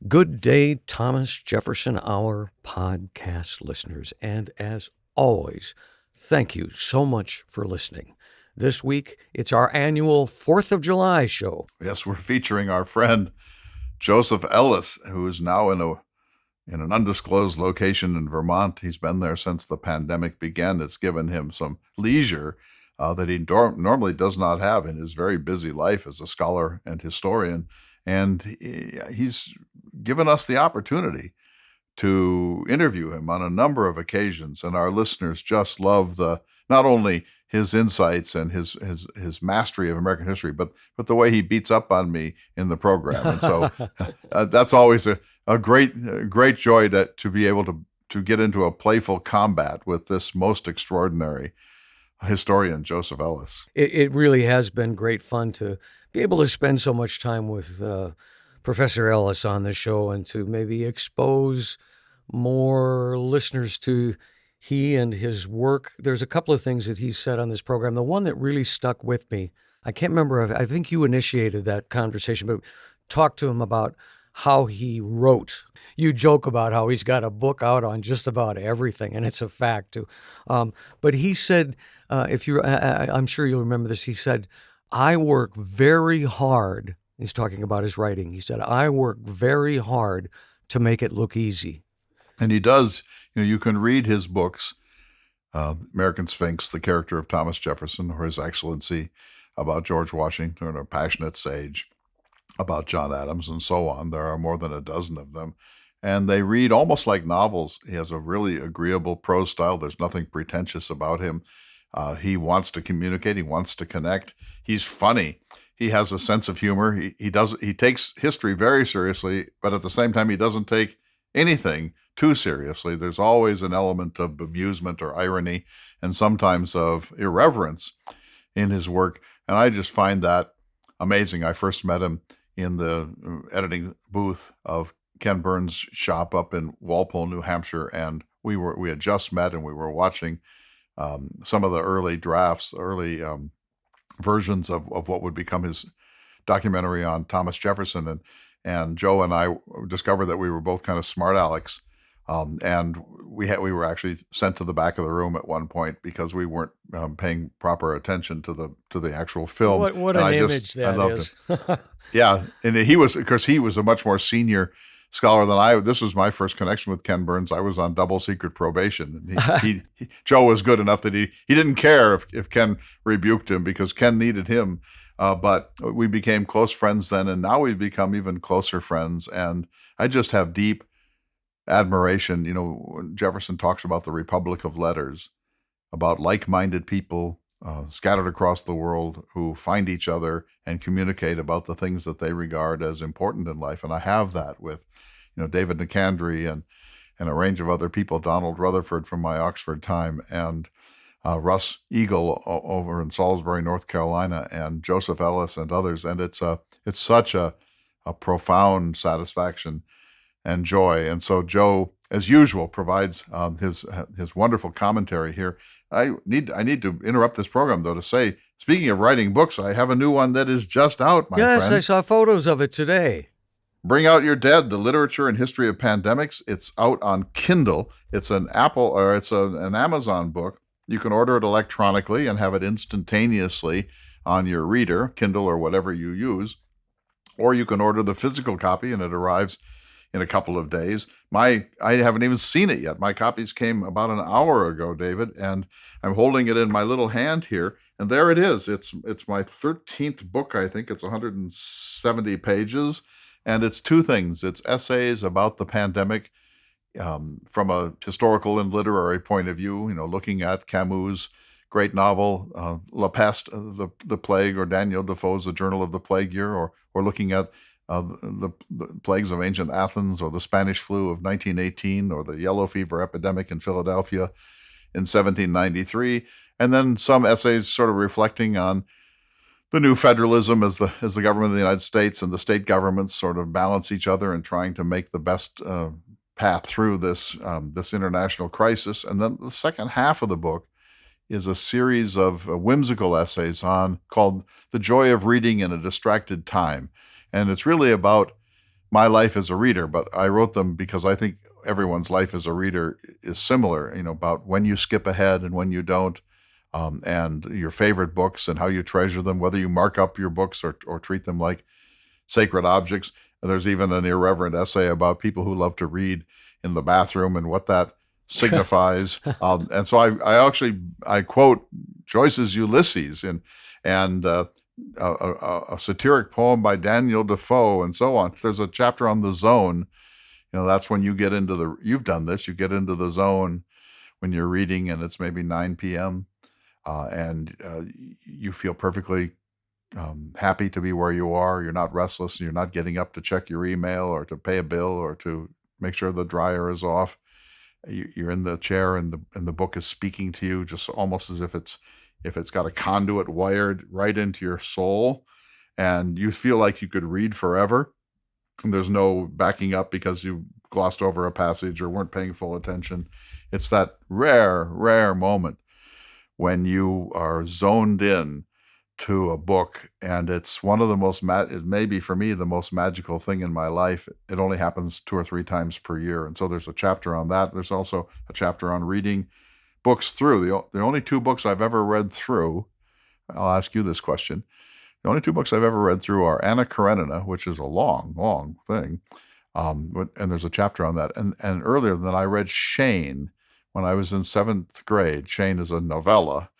Good day, Thomas Jefferson Hour podcast listeners. And as always, thank you so much for listening. This week, it's our annual 4th of July show. Yes, we're featuring our friend Joseph Ellis, who is now in an undisclosed location in Vermont. He's been there since the pandemic began. It's given him some leisure that he normally does not have in his very busy life as a scholar and historian. And he's given us the opportunity to interview him on a number of occasions. And our listeners just love not only his insights and his mastery of American history, but the way he beats up on me in the program. And so that's always a great joy to be able to get into a playful combat with this most extraordinary historian, Joseph Ellis. It really has been great fun to be able to spend so much time with Professor Ellis on the show and to maybe expose more listeners to he and his work. There's a couple of things that he said on this program. The one that really stuck with me, I can't remember, I think you initiated that conversation, but talk to him about how he wrote. You joke about how he's got a book out on just about everything, and it's a fact too. But he said, I'm sure you'll remember this, he said, I work very hard. He's talking about his writing. He said, I work very hard to make it look easy. And he does. You can read his books, American Sphinx, The Character of Thomas Jefferson, or His Excellency, about George Washington, or Passionate Sage, about John Adams, and so on. There are more than a dozen of them. And they read almost like novels. He has a really agreeable prose style. There's nothing pretentious about him. He wants to communicate. He wants to connect. He's funny. He has a sense of humor. He takes history very seriously, but at the same time, he doesn't take anything too seriously. There's always an element of amusement or irony and sometimes of irreverence in his work. And I just find that amazing. I first met him in the editing booth of Ken Burns' shop up in Walpole, New Hampshire. And we had just met and we were watching some of the early drafts, versions of what would become his documentary on Thomas Jefferson. And Joe and I discovered that we were both kind of smart alecks. And we were actually sent to the back of the room at one point because we weren't paying proper attention to the actual film. What an image that is. Yeah. And he was a much more senior scholar than I. This was my first connection with Ken Burns. I was on double secret probation. And Joe was good enough that he didn't care if Ken rebuked him because Ken needed him. But we became close friends then, and now we've become even closer friends. And I just have deep admiration. When Jefferson talks about the Republic of Letters, about like-minded people scattered across the world who find each other and communicate about the things that they regard as important in life. And I have that with, David Nicandri and a range of other people, Donald Rutherford from my Oxford time, and Russ Eagle over in Salisbury, North Carolina, and Joseph Ellis and others. And it's such a profound satisfaction and joy. And so Joe, as usual, provides his wonderful commentary here. I need to interrupt this program, though, to say, speaking of writing books, I have a new one that is just out, my friend. Yes, I saw photos of it today. Bring Out Your Dead, The Literature and History of Pandemics. It's out on Kindle. It's an an Amazon book. You can order it electronically and have it instantaneously on your reader, Kindle or whatever you use. Or you can order the physical copy and it arrives in a couple of days. I haven't even seen it yet. My copies came about an hour ago, David, and I'm holding it in my little hand here. And there it is. It's my 13th book, I think. It's 170 pages. And it's two things. It's essays about the pandemic from a historical and literary point of view, looking at Camus' great novel, La Peste, the Plague, or Daniel Defoe's The Journal of the Plague Year, or looking at the plagues of ancient Athens, or the Spanish flu of 1918, or the yellow fever epidemic in Philadelphia in 1793. And then some essays sort of reflecting on the new federalism as the government of the United States and the state governments sort of balance each other and trying to make the best path through this international crisis. And then the second half of the book is a series of whimsical essays called The Joy of Reading in a Distracted Time. And it's really about my life as a reader, but I wrote them because I think everyone's life as a reader is similar, about when you skip ahead and when you don't, and your favorite books and how you treasure them, whether you mark up your books or treat them like sacred objects. And there's even an irreverent essay about people who love to read in the bathroom and what that signifies. And so I quote Joyce's Ulysses and a satiric poem by Daniel Defoe and so on. There's a chapter on the zone. That's when you get into you've done this, you get into the zone when you're reading and it's maybe 9 p.m. And you feel perfectly happy to be where you are. You're not restless. You're not getting up to check your email or to pay a bill or to make sure the dryer is off. You're in the chair and the book is speaking to you, just almost as if it's got a conduit wired right into your soul, and you feel like you could read forever. And there's no backing up because you glossed over a passage or weren't paying full attention. It's that rare, rare moment when you are zoned in to a book, and it's one of the most, it may be for me the most magical thing in my life. It only happens 2 or 3 times per year. And so there's a chapter on that. There's also a chapter on reading books through. The only 2 books I've ever read through, I'll ask you this question. The only 2 books I've ever read through are Anna Karenina, which is a long, long thing. And there's a chapter on that. And earlier than that, I read Shane when I was in 7th grade. Shane is a novella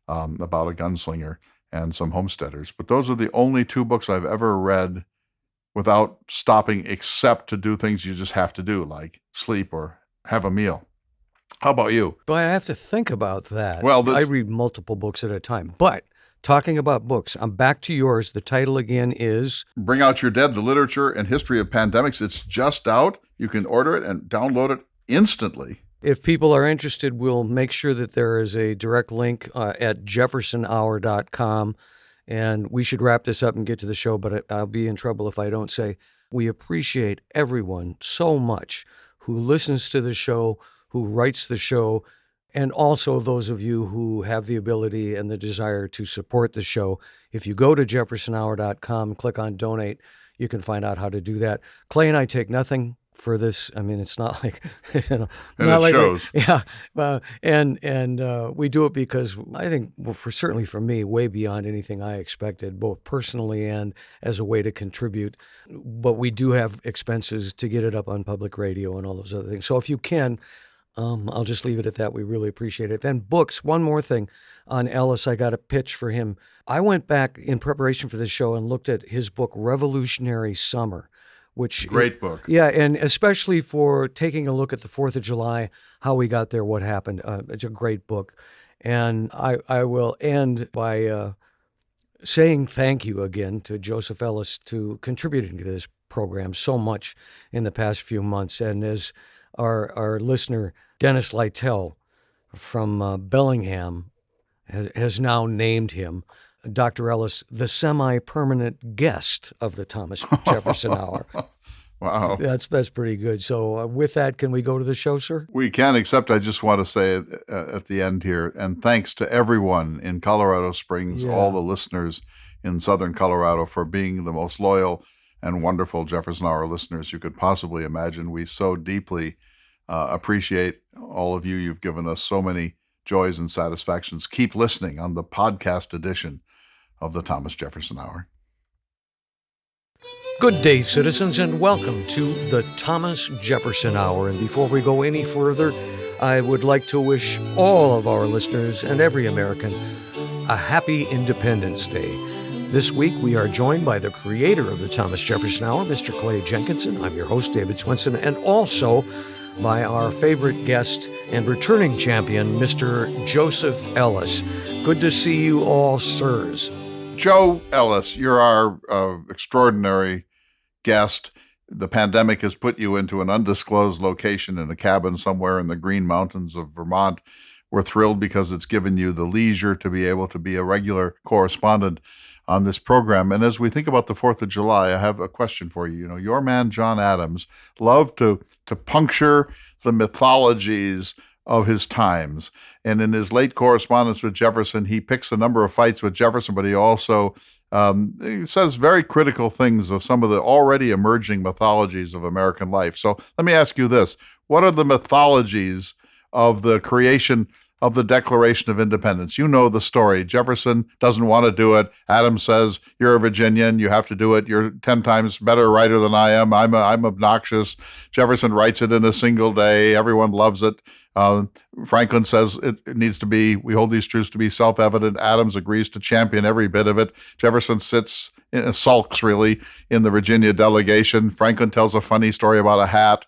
about a gunslinger and some homesteaders. But those are the only 2 books I've ever read without stopping, except to do things you just have to do, like sleep or have a meal. How about you? But I have to think about that. Well, I read multiple books at a time. But talking about books, I'm back to yours. The title again is Bring Out Your Dead, The Literature and History of Pandemics. It's just out. You can order it and download it instantly. If people are interested, we'll make sure that there is a direct link at jeffersonhour.com. And we should wrap this up and get to the show, but I'll be in trouble if I don't say we appreciate everyone so much who listens to the show, who writes the show, and also those of you who have the ability and the desire to support the show. If you go to jeffersonhour.com, click on donate, you can find out how to do that. Clay and I take nothing for this. I mean, it's not like, and it shows. And we do it because I think, certainly for me, way beyond anything I expected, both personally and as a way to contribute. But we do have expenses to get it up on public radio and all those other things. So if you can, I'll just leave it at that. We really appreciate it. Then books. One more thing on Ellis. I got a pitch for him. I went back in preparation for this show and looked at his book, Revolutionary Summer, which great book. Yeah, and especially for taking a look at the 4th of July, how we got there, what happened. It's a great book. And I will end by saying thank you again to Joseph Ellis to contributing to this program so much in the past few months. And as our listener, Dennis Lytell from Bellingham, has now named him, Dr. Ellis, the semi-permanent guest of the Thomas Jefferson Hour. Wow. That's pretty good. So with that, can we go to the show, sir? We can, except I just want to say at the end here, and thanks to everyone in Colorado Springs, all the listeners in Southern Colorado for being the most loyal and wonderful Jefferson Hour listeners you could possibly imagine. We so deeply appreciate all of you. You've given us so many joys and satisfactions. Keep listening on the podcast edition of the Thomas Jefferson Hour. Good day, citizens, and welcome to the Thomas Jefferson Hour. And before we go any further, I would like to wish all of our listeners and every American a happy Independence Day. This week, we are joined by the creator of the Thomas Jefferson Hour, Mr. Clay Jenkinson. I'm your host, David Swinson, and also by our favorite guest and returning champion, Mr. Joseph Ellis. Good to see you all, sirs. Joe Ellis, you're our extraordinary guest. The pandemic has put you into an undisclosed location in a cabin somewhere in the Green Mountains of Vermont. We're thrilled because it's given you the leisure to be able to be a regular correspondent on this program. And as we think about the 4th of July, I have a question for you. You know, your man, John Adams, loved to puncture the mythologies of his times. And in his late correspondence with Jefferson, he picks a number of fights with Jefferson, but he also It says very critical things of some of the already emerging mythologies of American life. So let me ask you this. What are the mythologies of the creation of the Declaration of Independence? You know the story. Jefferson doesn't want to do it. Adams says, you're a Virginian, you have to do it. You're 10 times better writer than I am. I'm obnoxious. Jefferson writes it in a single day. Everyone loves it. Franklin says it needs to be, we hold these truths to be self-evident. Adams agrees to champion every bit of it. Jefferson sulks really in the Virginia delegation. Franklin tells a funny story about a hat.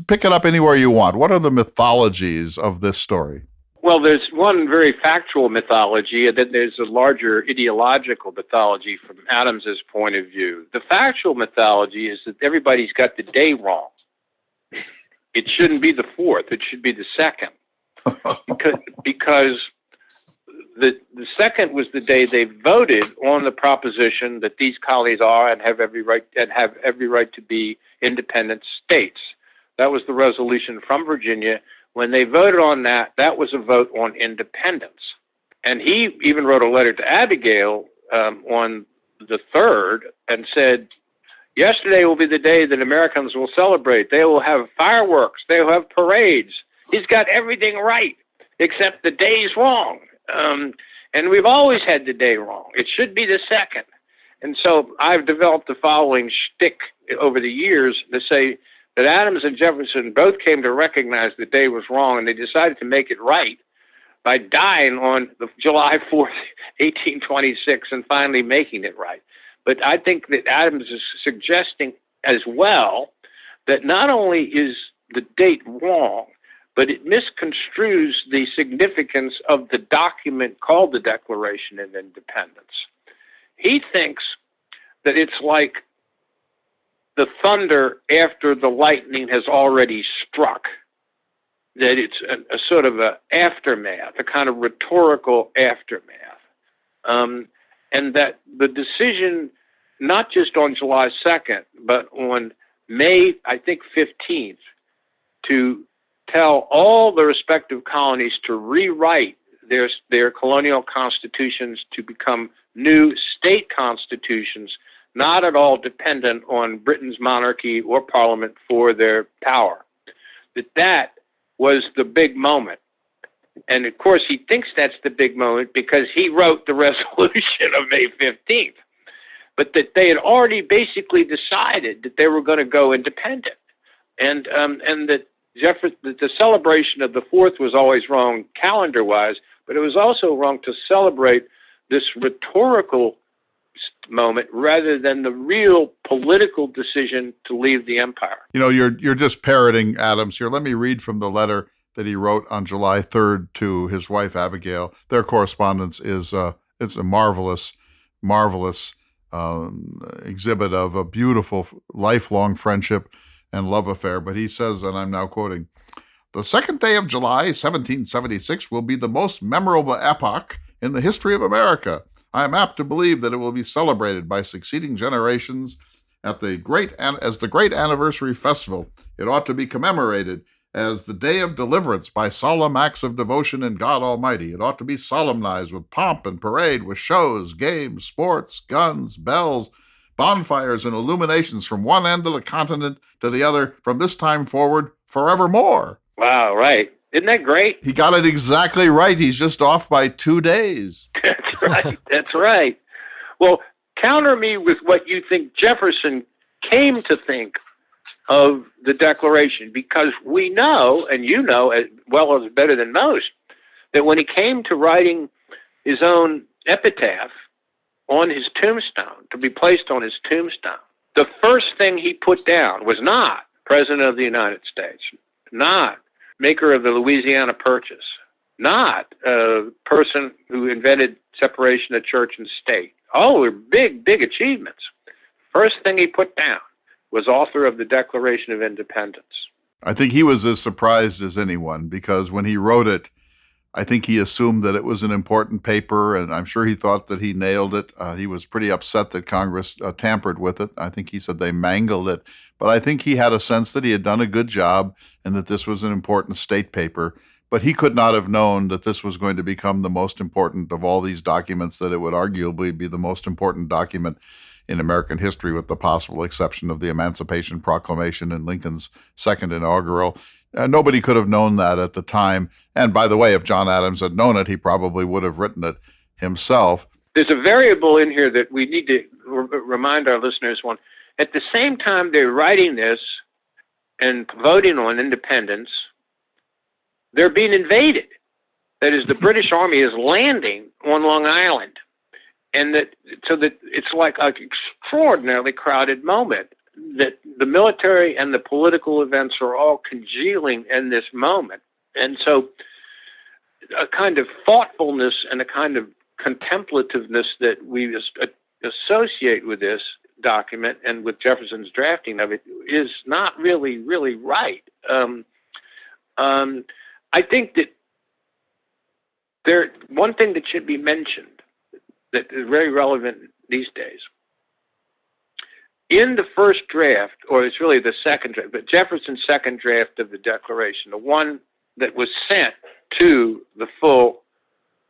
Pick it up anywhere you want. What are the mythologies of this story? Well, there's one very factual mythology, and then there's a larger ideological mythology from Adams's point of view. The factual mythology is that everybody's got the day wrong. It shouldn't be the 4th. It should be the 2nd. because the 2nd was the day they voted on the proposition that these colonies are and have every right to be independent states. That was the resolution from Virginia. When they voted on that, that was a vote on independence. And he even wrote a letter to Abigail on the 3rd and said, yesterday will be the day that Americans will celebrate. They will have fireworks. They will have parades. He's got everything right, except the day's wrong. And we've always had the day wrong. It should be the 2nd. And so I've developed the following shtick over the years to say that Adams and Jefferson both came to recognize the day was wrong, and they decided to make it right by dying on July 4th, 1826, and finally making it right. But I think that Adams is suggesting as well that not only is the date wrong, but it misconstrues the significance of the document called the Declaration of Independence. He thinks that it's like the thunder after the lightning has already struck, that it's a sort of an aftermath, a kind of rhetorical aftermath. And that the decision, not just on July 2nd, but on May, I think, 15th, to tell all the respective colonies to rewrite their colonial constitutions to become new state constitutions, not at all dependent on Britain's monarchy or parliament for their power. That was the big moment. And of course, he thinks that's the big moment because he wrote the resolution of May 15th. But that they had already basically decided that they were going to go independent. And that the celebration of the 4th was always wrong calendar-wise, but it was also wrong to celebrate this rhetorical moment rather than the real political decision to leave the empire. You know, you're just parroting Adams here. Let me read from the letter that he wrote on July 3rd to his wife Abigail. Their correspondence is it's a marvelous exhibit of a beautiful lifelong friendship and love affair. But he says, and I'm now quoting, "The 2nd day of July, 1776, will be the most memorable epoch in the history of America. I am apt to believe that it will be celebrated by succeeding generations as the great anniversary festival. It ought to be commemorated as the day of deliverance by solemn acts of devotion in God Almighty. It ought to be solemnized with pomp and parade, with shows, games, sports, guns, bells, bonfires, and illuminations from one end of the continent to the other from this time forward forevermore." Wow, right. Isn't that great? He got it exactly right. He's just off by 2 days. That's right. That's right. Well, counter me with what you think Jefferson came to think of the Declaration, because we know, and you know as well as better than most, that when he came to writing his own epitaph on his tombstone, to be placed on his tombstone, the first thing he put down was not President of the United States, not maker of the Louisiana Purchase, not a person who invented separation of church and state. All were big, big achievements. First thing he put down was author of the Declaration of Independence. I think he was as surprised as anyone, because when he wrote it, I think he assumed that it was an important paper, and I'm sure he thought that he nailed it. He was pretty upset that Congress tampered with it. I think he said they mangled it. But I think he had a sense that he had done a good job and that this was an important state paper. but he could not have known that this was going to become the most important of all these documents, that it would arguably be the most important document in American history, with the possible exception of the Emancipation Proclamation and Lincoln's second inaugural. Nobody could have known that at the time. And by the way, if John Adams had known it, he probably would have written it himself. There's a variable in here that we need to remind our listeners one. At the same time they're writing this and voting on independence, they're being invaded. That is, the British Army is landing on Long Island. And so that it's like an extraordinarily crowded moment, that the military and the political events are all congealing in this moment. And so a kind of thoughtfulness and a kind of contemplativeness that we associate with this document and with Jefferson's drafting of it is not really right. I think that one thing that should be mentioned that is very relevant these days. In the first draft, or it's really the second draft, but Jefferson's second draft of the Declaration, the one that was sent to the full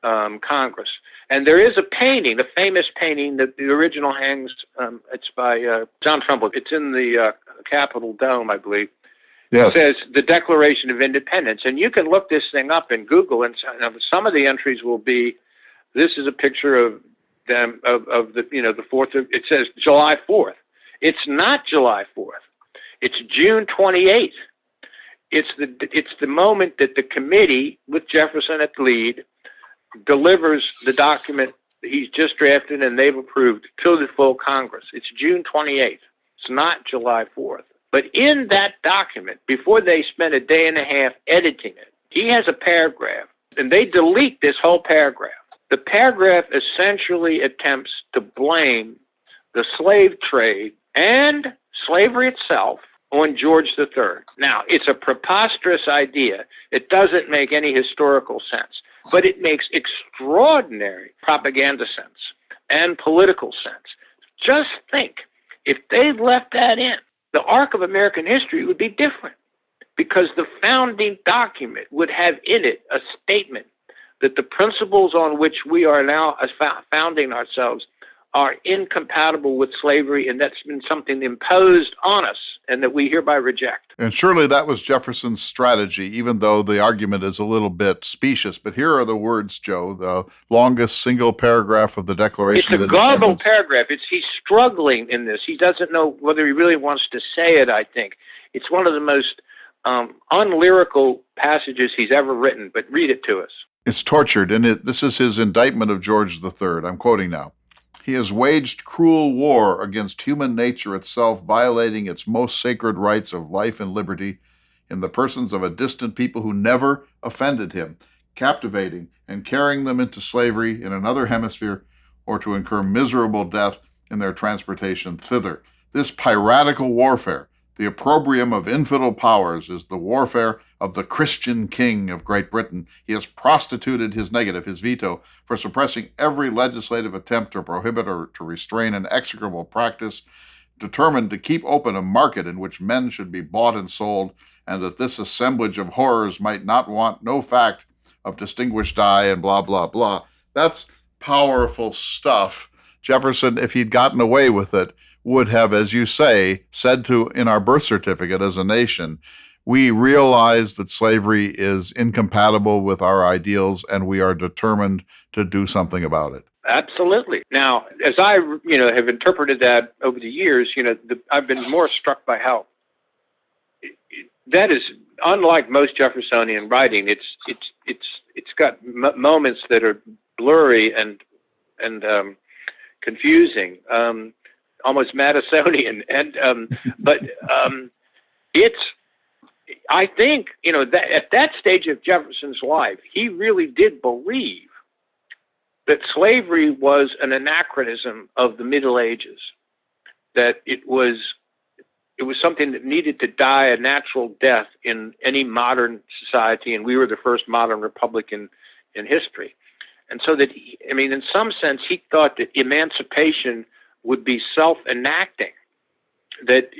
Congress. And there is a painting, a famous painting that the original hangs, it's by John Trumbull. It's in the Capitol Dome, I believe. Yes. It says the Declaration of Independence. And you can look this thing up in Google, and some of the entries will be, this is a picture of them, of the, the 4th of, it says July 4th. It's not July 4th. It's June 28th. It's the moment that the committee, with Jefferson at the lead, delivers the document that he's just drafted and they've approved to the full Congress. It's June 28th. It's not July 4th. But in that document, before they spent a day and a half editing it, he has a paragraph, and they delete this whole paragraph. The paragraph essentially attempts to blame the slave trade and slavery itself on George III. Now, it's a preposterous idea. It doesn't make any historical sense, but it makes extraordinary propaganda sense and political sense. Just think, if they'd left that in, the arc of American history would be different, because the founding document would have in it a statement that the principles on which we are now founding ourselves are incompatible with slavery, and that's been something imposed on us and that we hereby reject. And surely that was Jefferson's strategy, even though the argument is a little bit specious. But here are the words, Joe, the longest single paragraph of the Declaration. It's a garbled paragraph. He's struggling in this. He doesn't know whether he really wants to say it, I think. It's one of the most unlyrical passages he's ever written, but read it to us. It's tortured, and this is his indictment of George III. I'm quoting now. He has waged cruel war against human nature itself, violating its most sacred rights of life and liberty in the persons of a distant people who never offended him, captivating and carrying them into slavery in another hemisphere, or to incur miserable death in their transportation thither. This piratical warfare, the opprobrium of infidel powers, is the warfare of the Christian king of Great Britain. He has prostituted his negative, his veto, for suppressing every legislative attempt to prohibit or to restrain an execrable practice, determined to keep open a market in which men should be bought and sold, and that this assemblage of horrors might not want no fact of distinguished dye, and blah, blah, blah. That's powerful stuff. Jefferson, if he'd gotten away with it, would have, as you say, said to in our birth certificate as a nation, we realize that slavery is incompatible with our ideals, and we are determined to do something about it. Absolutely. Now, as I, have interpreted that over the years, I've been more struck by how that is unlike most Jeffersonian writing. It's got moments that are blurry and confusing. Almost Madisonian, but I think, that at that stage of Jefferson's life, he really did believe that slavery was an anachronism of the Middle Ages, that it was something that needed to die a natural death in any modern society, and we were the first modern republic in history. And so that, in some sense, he thought that emancipation would be self-enacting, that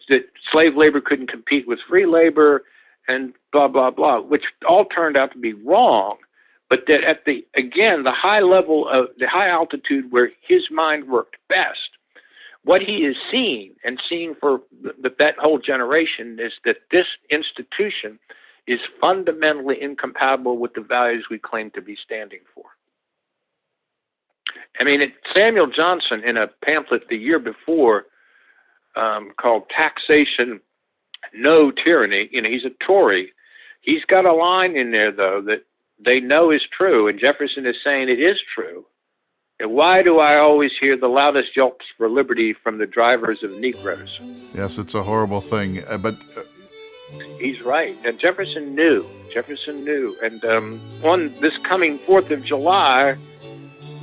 that slave labor couldn't compete with free labor, and blah, blah, blah, which all turned out to be wrong. But that at the high level of the high altitude where his mind worked best, what he is seeing and seeing for that whole generation is that this institution is fundamentally incompatible with the values we claim to be standing for. I mean, Samuel Johnson, in a pamphlet the year before called Taxation, No Tyranny, he's a Tory. He's got a line in there, though, that they know is true, and Jefferson is saying it is true. And why do I always hear the loudest yelps for liberty from the drivers of Negroes? Yes, it's a horrible thing, but he's right. And Jefferson knew. And on this coming 4th of July,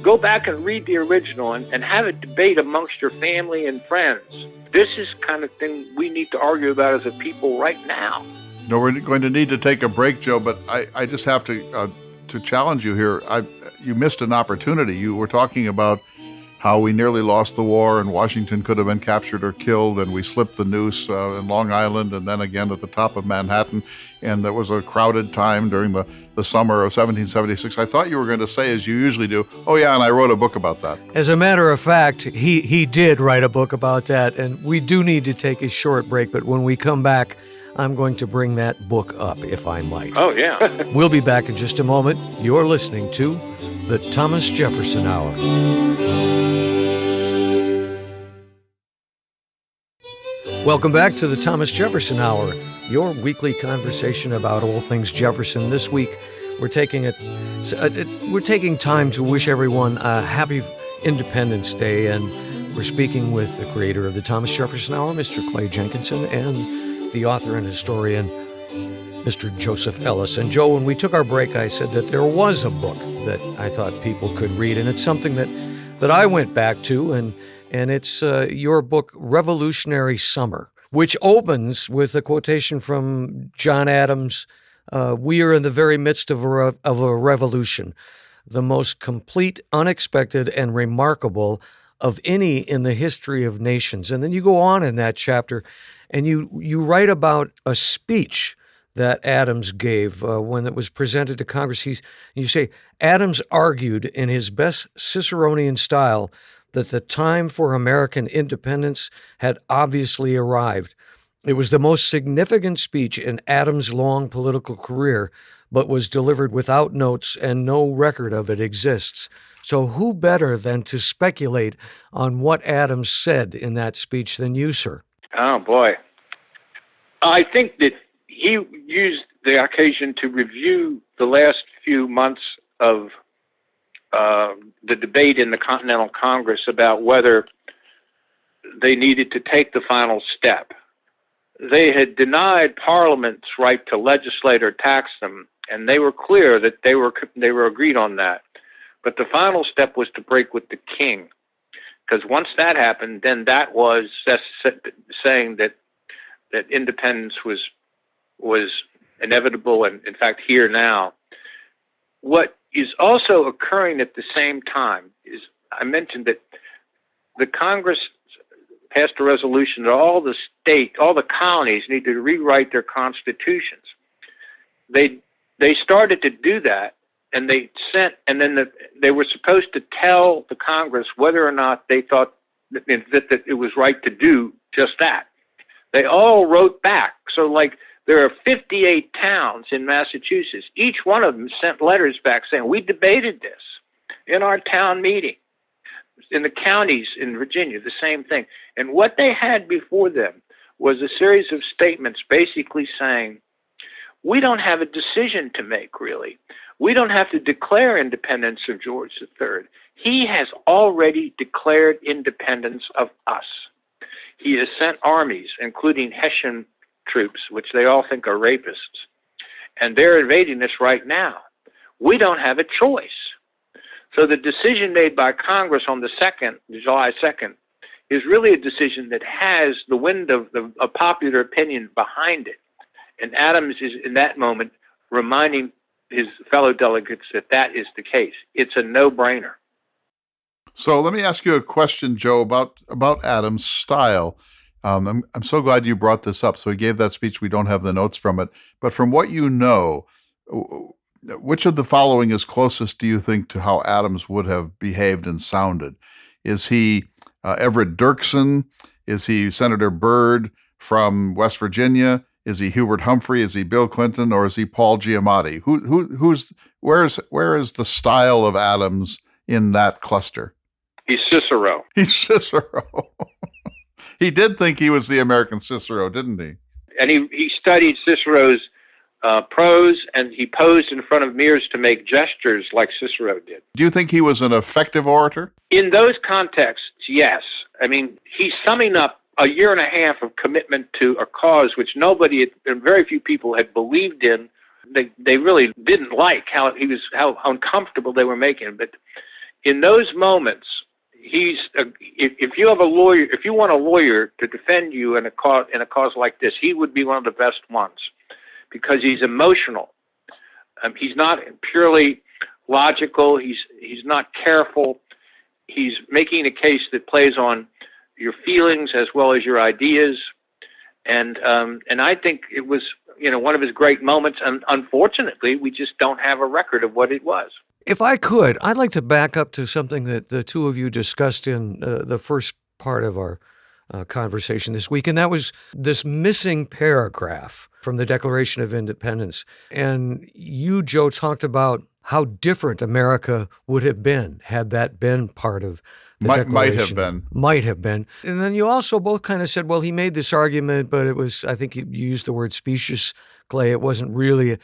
go back and read the original and have a debate amongst your family and friends. This is the kind of thing we need to argue about as a people right now. No, we're going to need to take a break, Joe, but I just have to challenge you here. You missed an opportunity. You were talking about how we nearly lost the war and Washington could have been captured or killed, and we slipped the noose in Long Island and then again at the top of Manhattan, and there was a crowded time during the summer of 1776. I thought you were going to say, as you usually do, oh yeah, and I wrote a book about that. As a matter of fact, he did write a book about that, and we do need to take a short break, but when we come back, I'm going to bring that book up, if I might. Oh, yeah. We'll be back in just a moment. You're listening to the Thomas Jefferson Hour. Welcome back to the Thomas Jefferson Hour, your weekly conversation about all things Jefferson. This week, we're taking time to wish everyone a happy Independence Day, and we're speaking with the creator of the Thomas Jefferson Hour, Mr. Clay Jenkinson, and the author and historian, Mr. Joseph Ellis. And Joe, when we took our break, I said that there was a book that I thought people could read, and it's something that I went back to, and it's your book, Revolutionary Summer, which opens with a quotation from John Adams, "We are in the very midst of a revolution, the most complete, unexpected, and remarkable of any in the history of nations." And then you go on in that chapter, and you write about a speech that Adams gave when it was presented to Congress. You say, Adams argued in his best Ciceronian style that the time for American independence had obviously arrived. It was the most significant speech in Adams' long political career, but was delivered without notes, and no record of it exists. So who better than to speculate on what Adams said in that speech than you, sir? Oh, boy. I think that he used the occasion to review the last few months of the debate in the Continental Congress about whether they needed to take the final step. They had denied Parliament's right to legislate or tax them, and they were clear that they were agreed on that. But the final step was to break with the king, because once that happened, then that was saying that independence was inevitable and, in fact, here now. What is also occurring at the same time is, I mentioned that the Congress passed a resolution that all the colonies need to rewrite their constitutions. They started to do that, and they were supposed to tell the Congress whether or not they thought that it was right to do just that. They all wrote back. So, like, there are 58 towns in Massachusetts. Each one of them sent letters back saying, we debated this in our town meeting. In the counties in Virginia, the same thing. And what they had before them was a series of statements basically saying, we don't have a decision to make, really. We don't have to declare independence of George III. He has already declared independence of us. He has sent armies, including Hessian troops, which they all think are rapists, and they're invading us right now. We don't have a choice. So the decision made by Congress on the July 2nd, is really a decision that has the wind of popular opinion behind it. And Adams is, in that moment, reminding his fellow delegates that is the case. It's a no-brainer. So let me ask you a question, Joe, about Adams' style. I'm so glad you brought this up. So he gave that speech. We don't have the notes from it. But from what you know, which of the following is closest, do you think, to how Adams would have behaved and sounded? Is he Everett Dirksen? Is he Senator Byrd from West Virginia? Is he Hubert Humphrey? Is he Bill Clinton? Or is he Paul Giamatti? Where is the style of Adams in that cluster? He's Cicero. He's Cicero. He did think he was the American Cicero, didn't he? And he studied Cicero's prose, and he posed in front of mirrors to make gestures like Cicero did. Do you think he was an effective orator? In those contexts, yes. I mean, he's summing up a year and a half of commitment to a cause which nobody and very few people had believed in. They really didn't like how uncomfortable they were making him. But in those moments, if you have a lawyer, if you want a lawyer to defend you in a cause like this, he would be one of the best ones, because he's emotional. He's not purely logical. He's not careful. He's making a case that plays on your feelings as well as your ideas, and I think it was one of his great moments. And unfortunately, we just don't have a record of what it was. If I could, I'd like to back up to something that the two of you discussed in the first part of our conversation this week, and that was this missing paragraph from the Declaration of Independence. And you, Joe, talked about how different America would have been had that been part of the Declaration. Might have been. And then you also both kind of said, well, he made this argument, but it was, I think you used the word specious, Clay. It wasn't really.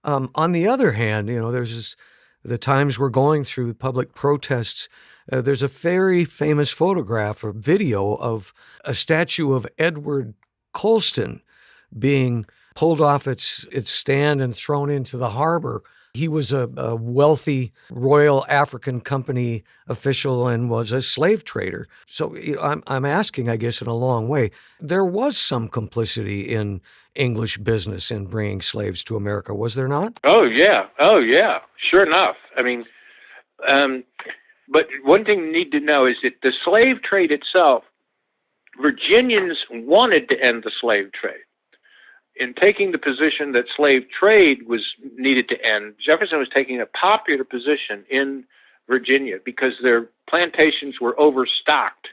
On the other hand, there's this, the times we're going through public protests, there's a very famous photograph or video of a statue of Edward Colston being pulled off its stand and thrown into the harbor. He was a wealthy Royal African Company official and was a slave trader. So I'm asking, I guess, in a long way, there was some complicity in English business in bringing slaves to America, was there not? Oh, yeah. Sure enough. I mean, but one thing you need to know is that the slave trade itself, Virginians wanted to end the slave trade. In taking the position that slave trade was needed to end, Jefferson was taking a popular position in Virginia because their plantations were overstocked,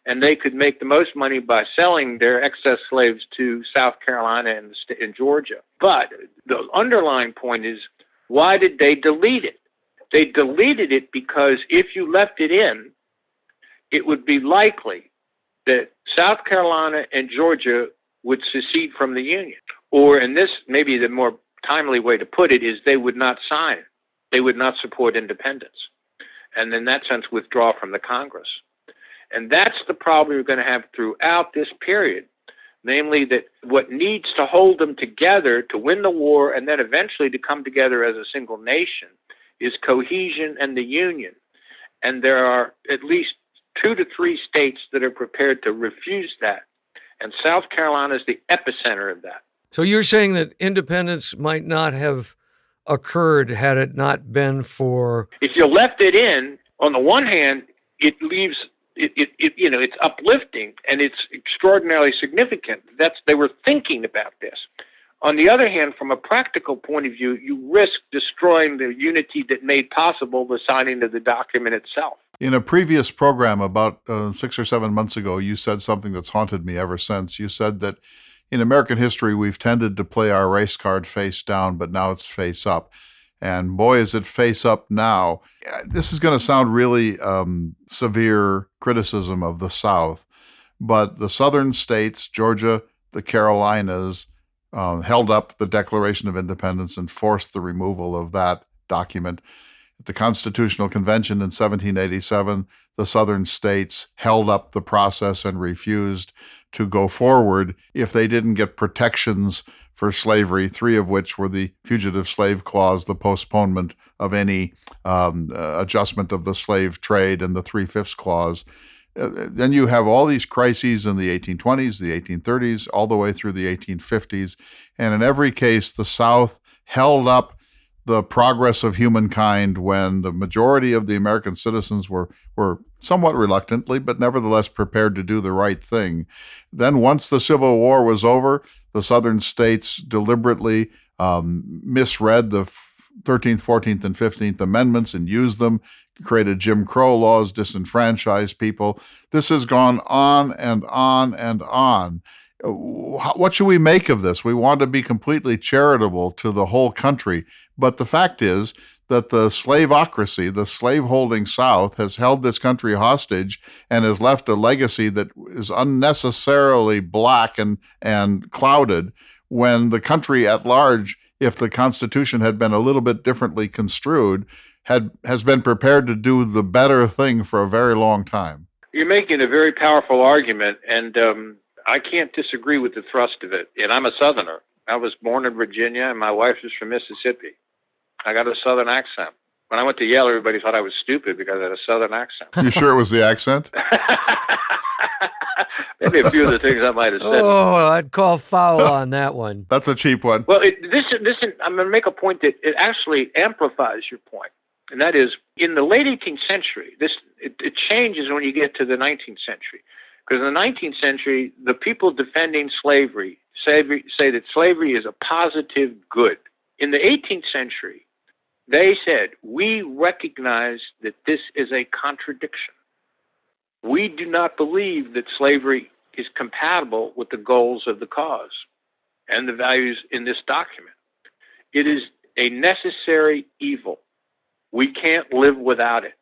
and they could make the most money by selling their excess slaves to South Carolina and Georgia. But the underlying point is, why did they delete it? They deleted it because if you left it in, it would be likely that South Carolina and Georgia would secede from the Union. Or, in this, maybe the more timely way to put it is, they would not sign. They would not support independence. And in that sense, withdraw from the Congress. And that's the problem you're going to have throughout this period. Namely, that what needs to hold them together to win the war and then eventually to come together as a single nation is cohesion and the Union. And there are at least 2 to 3 states that are prepared to refuse that. And South Carolina is the epicenter of that. So you're saying that independence might not have occurred had it not been for... If you left it in, on the one hand, it leaves... it's uplifting and it's extraordinarily significant. They were thinking about this. On the other hand, from a practical point of view, you risk destroying the unity that made possible the signing of the document itself. In a previous program about 6 or 7 months ago, you said something that's haunted me ever since. You said that in American history, we've tended to play our race card face down, but now it's face up. And boy, is it face up now. This is going to sound really severe criticism of the South, but the southern states, Georgia, the Carolinas, held up the Declaration of Independence and forced the removal of that document. At the Constitutional Convention in 1787, the southern states held up the process and refused to go forward if they didn't get protections for slavery, 3 of which were the Fugitive Slave Clause, the postponement of any adjustment of the slave trade, and the 3/5 Clause. Then you have all these crises in the 1820s, the 1830s, all the way through the 1850s. And in every case, the South held up the progress of humankind when the majority of the American citizens were somewhat reluctantly, but nevertheless prepared to do the right thing. Then once the Civil War was over, the Southern states deliberately misread the 13th, 14th, and 15th Amendments and used them, created Jim Crow laws, disenfranchised people. This has gone on and on and on. What should we make of this? We want to be completely charitable to the whole country, but the fact is that the slaveocracy, the slaveholding South, has held this country hostage and has left a legacy that is unnecessarily black and clouded, when the country at large, if the Constitution had been a little bit differently construed, has been prepared to do the better thing for a very long time. You're making a very powerful argument, and I can't disagree with the thrust of it. And I'm a Southerner. I was born in Virginia, and my wife is from Mississippi. I got a Southern accent. When I went to Yale, everybody thought I was stupid because I had a Southern accent. You sure it was the accent? Maybe a few of the things I might have said. Oh, I'd call foul on that one. That's a cheap one. Well, I'm going to make a point that it actually amplifies your point. And that is, in the late 18th century, it changes when you get to the 19th century. Because in the 19th century, the people defending slavery say that slavery is a positive good. In the 18th century, they said, we recognize that this is a contradiction. We do not believe that slavery is compatible with the goals of the cause and the values in this document. It is a necessary evil. We can't live without it.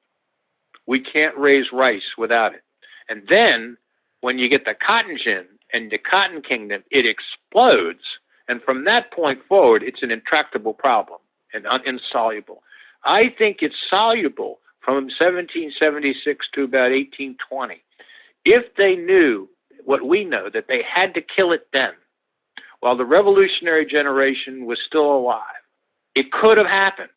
We can't raise rice without it. And then when you get the cotton gin and the cotton kingdom, it explodes. And from that point forward, it's an intractable problem and insoluble. I think it's soluble from 1776 to about 1820. If they knew what we know, that they had to kill it then, while the revolutionary generation was still alive, it could have happened.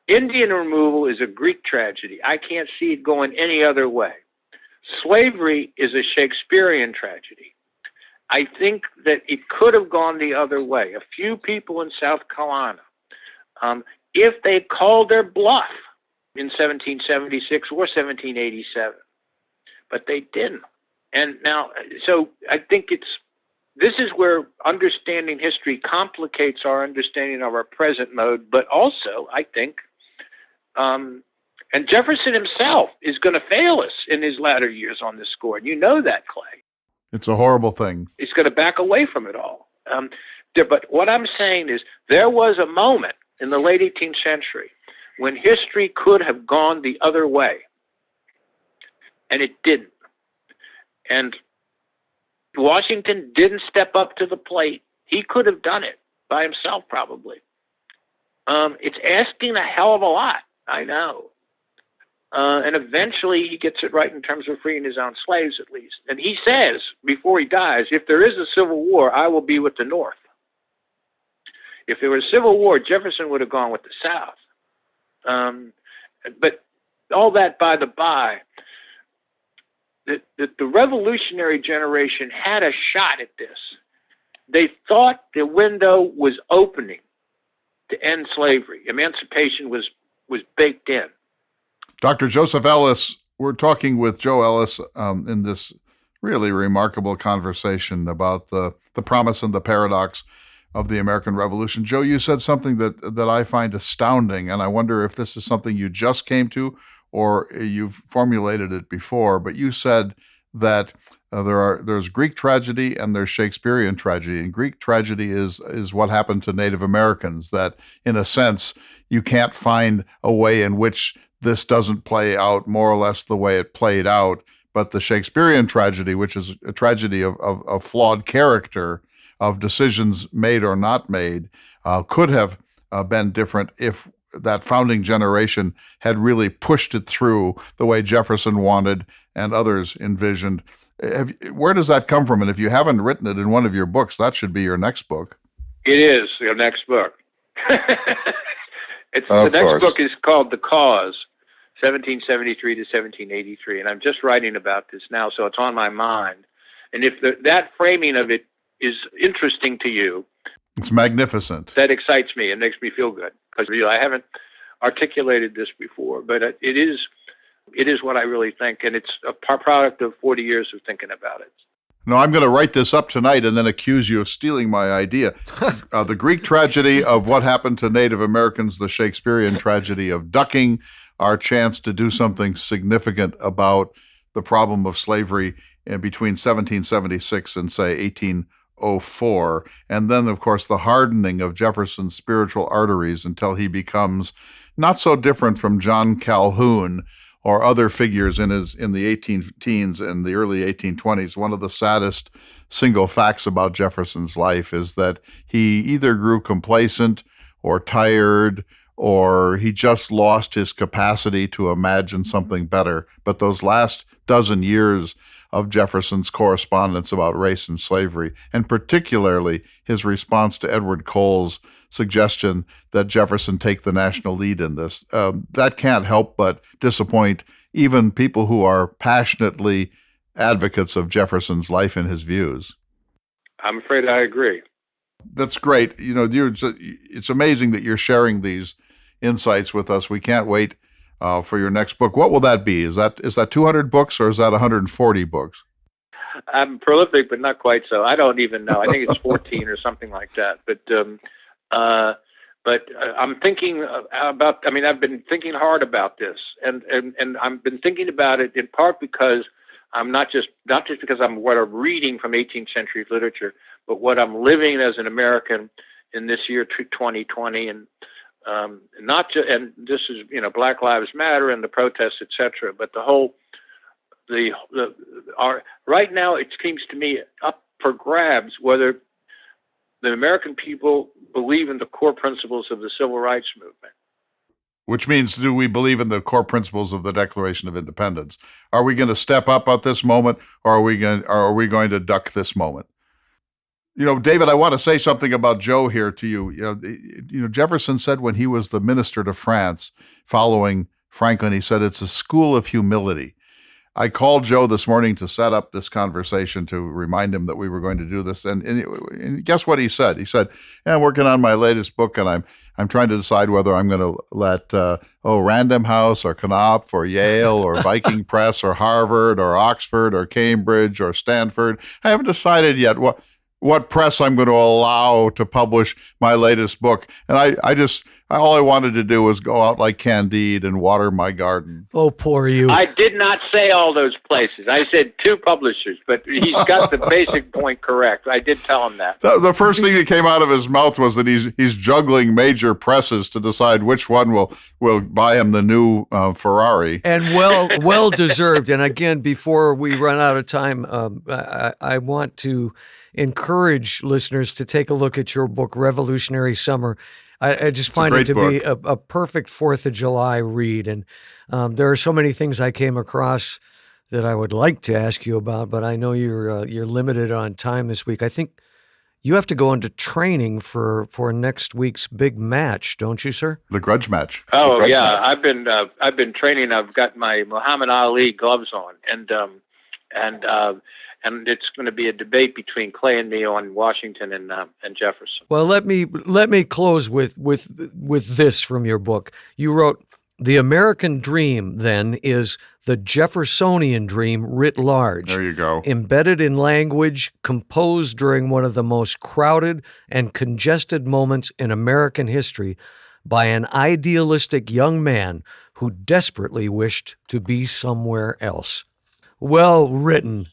Indian removal is a Greek tragedy. I can't see it going any other way. Slavery is a Shakespearean tragedy. I think that it could have gone the other way. A few people in South Carolina, if they called their bluff in 1776 or 1787, but they didn't. And now, so I think this is where understanding history complicates our understanding of our present mode, but also, I think, and Jefferson himself is going to fail us in his latter years on this score. And you know that, Clay. It's a horrible thing. He's going to back away from it all. But what I'm saying is there was a moment in the late 18th century when history could have gone the other way, and it didn't. And Washington didn't step up to the plate. He could have done it by himself, probably. It's asking a hell of a lot, I know. And eventually he gets it right in terms of freeing his own slaves, at least. And he says, before he dies, if there is a civil war, I will be with the North. If there was a civil war, Jefferson would have gone with the South. But all that by the by, the revolutionary generation had a shot at this. They thought the window was opening to end slavery. Emancipation was baked in. Dr. Joseph Ellis, we're talking with Joe Ellis in this really remarkable conversation about the promise and the paradox of the American Revolution. Joe, you said something that I find astounding, and I wonder if this is something you just came to or you've formulated it before, but you said that there's Greek tragedy and there's Shakespearean tragedy. And Greek tragedy is what happened to Native Americans, that in a sense, you can't find a way in which this doesn't play out more or less the way it played out. But the Shakespearean tragedy, which is a tragedy of flawed character, of decisions made or not made, could have been different if that founding generation had really pushed it through the way Jefferson wanted and others envisioned. Where does that come from? And if you haven't written it in one of your books, that should be your next book. It is your next book. The next book is called The Cause, 1773 to 1783, and I'm just writing about this now, so it's on my mind. And if that framing of it is interesting to you, it's magnificent. That excites me and makes me feel good, because I haven't articulated this before, but it is It is what I really think, and it's a product of 40 years of thinking about it. No, I'm going to write this up tonight and then accuse you of stealing my idea. The Greek tragedy of what happened to Native Americans, the Shakespearean tragedy of ducking, our chance to do something significant about the problem of slavery between 1776 and, say, 1804. And then, of course, the hardening of Jefferson's spiritual arteries until he becomes not so different from John Calhoun or other figures in the 18 teens and the early 1820s. One of the saddest single facts about Jefferson's life is that he either grew complacent or tired, or he just lost his capacity to imagine something better. But those last dozen years of Jefferson's correspondence about race and slavery, and particularly his response to Edward Cole's suggestion that Jefferson take the national lead in this, that can't help but disappoint even people who are passionately advocates of Jefferson's life and his views. I'm afraid I agree. That's great. It's amazing that you're sharing these insights with us. We can't wait for your next book. What will that be? Is that 200 books or is that 140 books? I'm prolific, but not quite so. I don't even know. I think it's 14 or something like that. But I'm thinking about. I mean, I've been thinking hard about this, and I've been thinking about it in part because I'm not just because I'm what I'm reading from 18th century literature, but what I'm living as an American in this year 2020, and not just, and this is, Black Lives Matter and the protests, etc. But right now it seems to me up for grabs whether the American people believe in the core principles of the civil rights movement. Which means, do we believe in the core principles of the Declaration of Independence? Are we going to step up at this moment, or are we going to duck this moment? David, I want to say something about Joe here to you. Jefferson said when he was the minister to France following Franklin, he said, it's a school of humility. I called Joe this morning to set up this conversation to remind him that we were going to do this. And guess what he said? He said, I'm working on my latest book, and I'm trying to decide whether I'm going to let Random House or Knopf or Yale or Viking Press or Harvard or Oxford or Cambridge or Stanford. I haven't decided yet what press I'm going to allow to publish my latest book. And all I wanted to do was go out like Candide and water my garden. Oh, poor you. I did not say all those places. I said 2 publishers, but he's got the basic point correct. I did tell him that. The first thing that came out of his mouth was that he's juggling major presses to decide which one will buy him the new Ferrari. And well deserved. And again, before we run out of time, I want to encourage listeners to take a look at your book, Revolutionary Summer. I just find it to be a perfect 4th of July read. And there are so many things I came across that I would like to ask you about, but I know you're limited on time this week. I think you have to go into training for next week's big match, don't you, sir? The grudge match. Oh, yeah. Match. I've been training. I've got my Muhammad Ali gloves on, and it's going to be a debate between Clay and me on Washington and Jefferson. Well, let me close with this from your book. You wrote, "The American dream, then, is the Jeffersonian dream writ large. There you go. Embedded in language, composed during one of the most crowded and congested moments in American history by an idealistic young man who desperately wished to be somewhere else." Well written.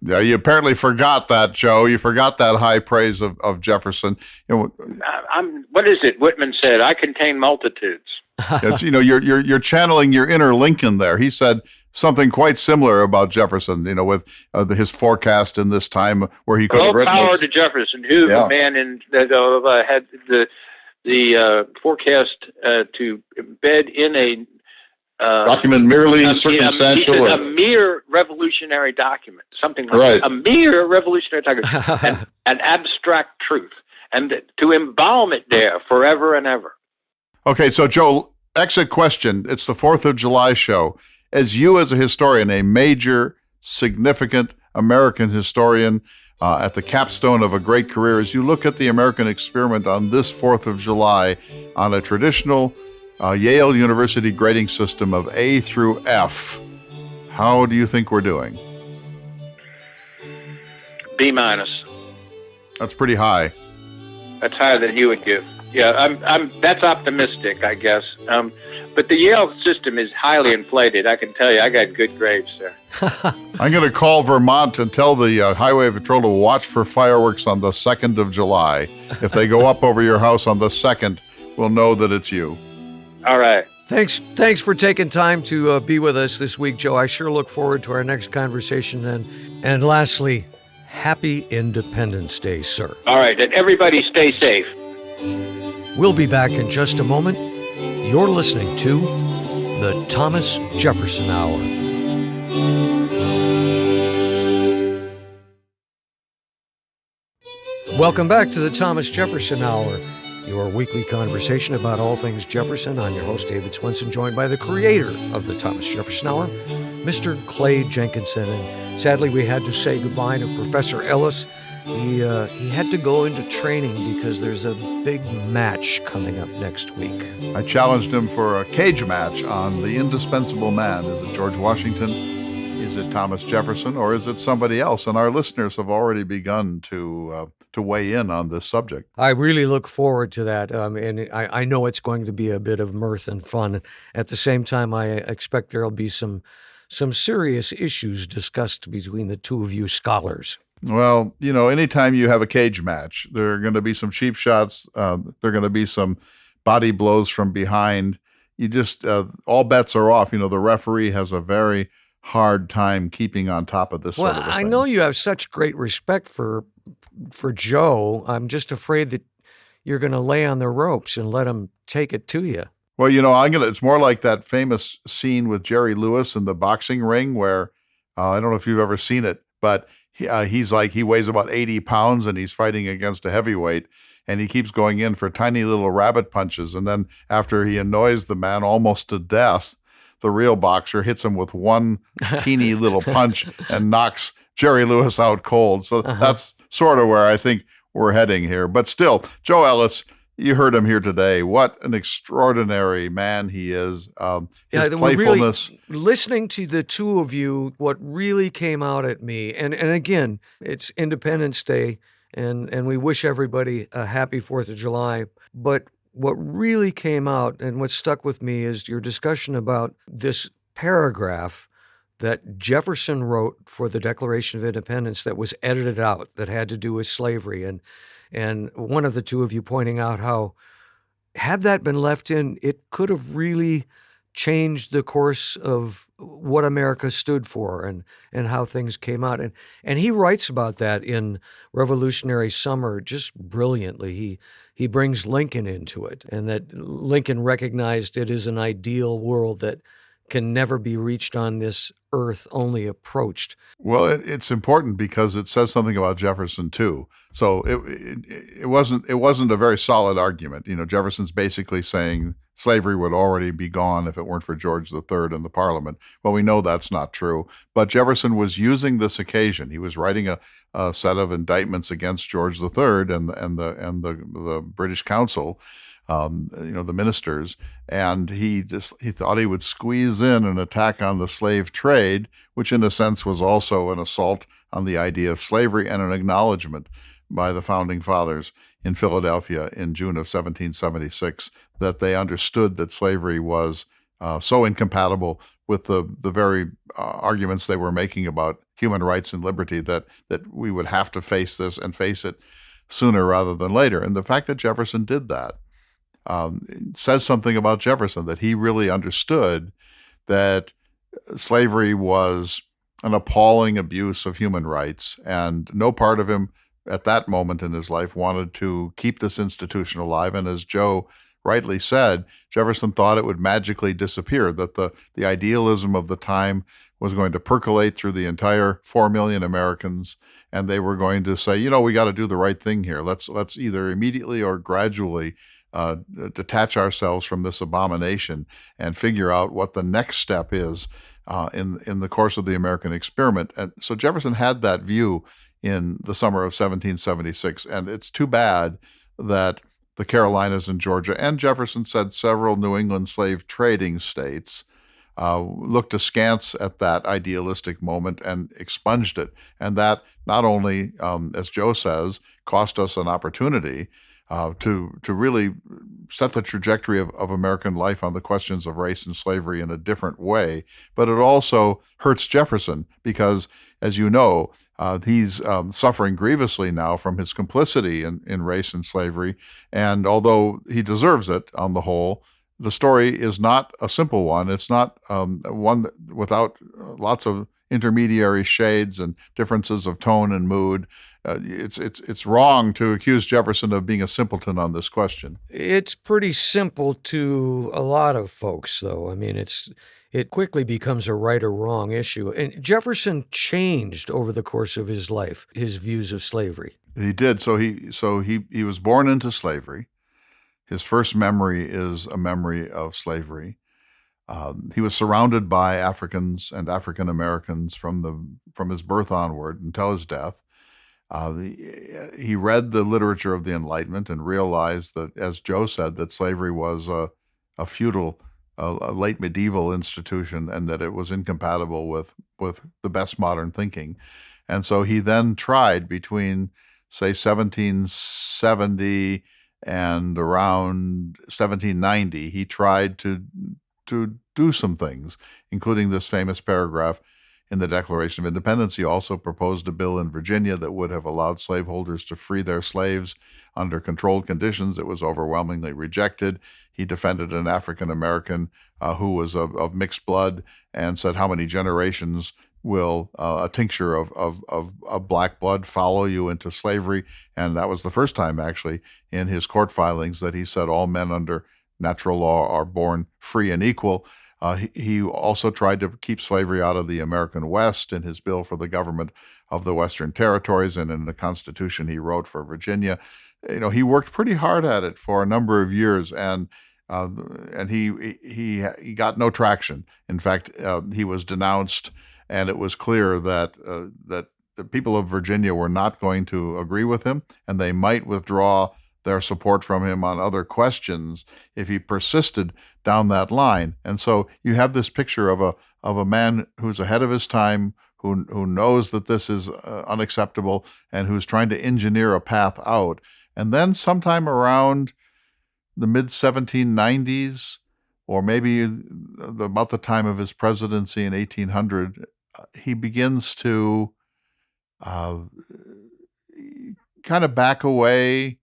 Yeah, you apparently forgot that, Joe. You forgot that high praise of Jefferson. What is it? Whitman said, "I contain multitudes." It's, you're channeling your inner Lincoln there. He said something quite similar about Jefferson. With his forecast in this time where he could have written. All power to Jefferson, who the man had the forecast to embed in a document merely circumstantial. A mere revolutionary document, something like that. A mere revolutionary document, an abstract truth, and to embalm it there forever and ever. Okay, so Joe, exit question. It's the 4th of July show. As a historian, a major, significant American historian, at the capstone of a great career, as you look at the American experiment on this 4th of July on a traditional Yale University grading system of A through F. How do you think we're doing? B minus. That's pretty high. That's higher than you would give. Yeah, I'm. That's optimistic, I guess. But the Yale system is highly inflated. I can tell you, I got good grades there. I'm going to call Vermont and tell the Highway Patrol to watch for fireworks on the 2nd of July. If they go up over your house on the 2nd, we'll know that it's you. All right. Thanks for taking time to be with us this week, Joe. I sure look forward to our next conversation then. And lastly, happy Independence Day, sir. All right, and everybody stay safe. We'll be back in just a moment. You're listening to the Thomas Jefferson Hour. Welcome back to the Thomas Jefferson Hour, your weekly conversation about all things Jefferson. I'm your host, David Swenson, joined by the creator of the Thomas Jefferson Hour, Mr. Clay Jenkinson. And sadly, we had to say goodbye to Professor Ellis. He had to go into training because there's a big match coming up next week. I challenged him for a cage match on the indispensable man. Is it George Washington? Is it Thomas Jefferson? Or is it somebody else? And our listeners have already begun to weigh in on this subject. I really look forward to that. And I know it's going to be a bit of mirth and fun. At the same time, I expect there'll be some serious issues discussed between the two of you scholars. Well, anytime you have a cage match, there are going to be some cheap shots. There are going to be some body blows from behind. You just, all bets are off. The referee has a very hard time keeping on top of this sort of a thing. I know you have such great respect for Joe. I'm just afraid that you're going to lay on the ropes and let him take it to you. Well, it's more like that famous scene with Jerry Lewis in the boxing ring where, I don't know if you've ever seen it, but he weighs about 80 pounds and he's fighting against a heavyweight and he keeps going in for tiny little rabbit punches. And then after he annoys the man almost to death, the real boxer hits him with one teeny little punch and knocks Jerry Lewis out cold. So that's sort of where I think we're heading here. But still, Joe Ellis, you heard him here today. What an extraordinary man he is. His playfulness. Really, listening to the two of you, what really came out at me, and again, it's Independence Day, and we wish everybody a happy 4th of July. But what really came out and what stuck with me is your discussion about this paragraph that Jefferson wrote for the Declaration of Independence that was edited out, that had to do with slavery. And one of the two of you pointing out how, had that been left in, it could have really changed the course of what America stood for and how things came out. And he writes about that in Revolutionary Summer just brilliantly. He brings Lincoln into it, and that Lincoln recognized it is an ideal world that can never be reached on this earth, only approached. Well, it's important because it says something about Jefferson too. So it wasn't a very solid argument. Jefferson's basically saying slavery would already be gone if it weren't for George III and the Parliament. Well, we know that's not true. But Jefferson was using this occasion. He was writing a set of indictments against George III and the British Council. The ministers, and he thought he would squeeze in an attack on the slave trade, which in a sense was also an assault on the idea of slavery and an acknowledgement by the founding fathers in Philadelphia in June of 1776 that they understood that slavery was so incompatible with the very arguments they were making about human rights and liberty that we would have to face this and face it sooner rather than later. And the fact that Jefferson did that says something about Jefferson, that he really understood that slavery was an appalling abuse of human rights, and no part of him at that moment in his life wanted to keep this institution alive. And as Joe rightly said, Jefferson thought it would magically disappear, that the idealism of the time was going to percolate through the entire 4 million Americans, and they were going to say, we got to do the right thing here. Let's either immediately or gradually detach ourselves from this abomination and figure out what the next step is in the course of the American experiment. And so Jefferson had that view in the summer of 1776, and it's too bad that the Carolinas and Georgia, and Jefferson said several New England slave trading states, looked askance at that idealistic moment and expunged it. And that not only, as Joe says, cost us an opportunity to really set the trajectory of American life on the questions of race and slavery in a different way, but it also hurts Jefferson because, as you know, he's suffering grievously now from his complicity in race and slavery. And although he deserves it on the whole, the story is not a simple one. It's not one without lots of intermediary shades and differences of tone and mood. It's wrong to accuse Jefferson of being a simpleton on this question. It's pretty simple to a lot of folks, though. I mean, it quickly becomes a right or wrong issue. And Jefferson changed over the course of his life, his views of slavery. He did. So he was born into slavery. His first memory is a memory of slavery. He was surrounded by Africans and African Americans from his birth onward until his death. He read the literature of the Enlightenment and realized that, as Joe said, that slavery was a feudal, a late medieval institution, and that it was incompatible with the best modern thinking. And so he then tried between, say, 1770 and around 1790, he tried to do some things, including this famous paragraph in the Declaration of Independence. He also proposed a bill in Virginia that would have allowed slaveholders to free their slaves under controlled conditions. It was overwhelmingly rejected. He defended an African American who was of mixed blood and said, how many generations will a tincture of black blood follow you into slavery? And that was the first time, actually, in his court filings that he said all men under natural law are born free and equal. He also tried to keep slavery out of the American West in his bill for the government of the Western Territories, and in the Constitution he wrote for Virginia. He worked pretty hard at it for a number of years, and he got no traction. In fact, he was denounced, and it was clear that the people of Virginia were not going to agree with him, and they might withdraw their support from him on other questions if he persisted down that line. And so you have this picture of a man who's ahead of his time, who knows that this is unacceptable, and who's trying to engineer a path out. And then sometime around the mid-1790s, or maybe about the time of his presidency in 1800, he begins to kind of back away,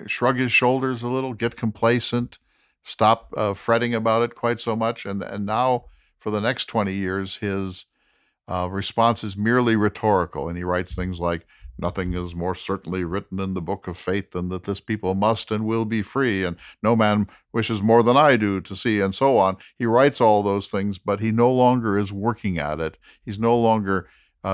shrug his shoulders a little, get complacent, stop fretting about it quite so much. And now, for the next 20 years, his response is merely rhetorical. And he writes things like, nothing is more certainly written in the book of fate than that this people must and will be free, and no man wishes more than I do to see, and so on. He writes all those things, but he no longer is working at it. He's no longer